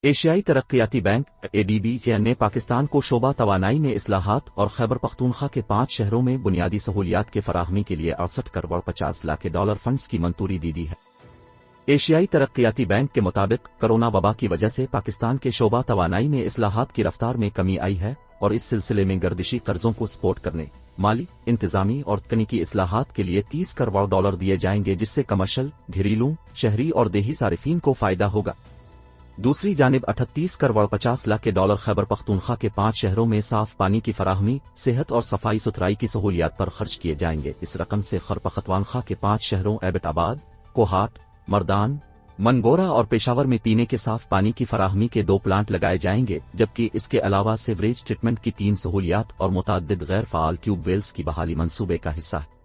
ایشیائی ترقیاتی bank ADB نے پاکستان کو شعبہ توانائی میں اصلاحات اور خیبر پختونخوا کے 5 شہروں میں بنیادی سہولیات کے فراہمی کے لیے 68 کروڑ 50 لاکھ ڈالر فنڈز کی منظوری دی ہے۔ ایشیائی ترقیاتی بینک کے مطابق کرونا وبا کی وجہ سے پاکستان کے شعبہ توانائی میں اصلاحات کی رفتار میں کمی آئی ہے اور اس سلسلے میں گردشی قرضوں کو سپورٹ کرنے، مالی، انتظامی اور تکنیکی اصلاحات کے لیے 30 کروڑ ڈالر دیے جائیں گے، جس سے کمرشل، گھریلو، شہری اور دیہی صارفین کو فائدہ ہوگا۔ دوسری جانب 38 کروڑ 50 لاکھ ڈالر خیبر پختونخوا کے 5 شہروں میں صاف پانی کی فراہمی، صحت اور صفائی ستھرائی کی سہولیات پر خرچ کیے جائیں گے۔ اس رقم سے خیبر پختونخوا کے 5 شہروں ایبٹ آباد، کوہاٹ، مردان، منگورا اور پشاور میں پینے کے صاف پانی کی فراہمی کے 2 پلانٹ لگائے جائیں گے، جبکہ اس کے علاوہ سیوریج ٹریٹمنٹ کی 3 سہولیات اور متعدد غیر فعال ٹیوب ویلز کی بحالی منصوبے کا حصہ ہے۔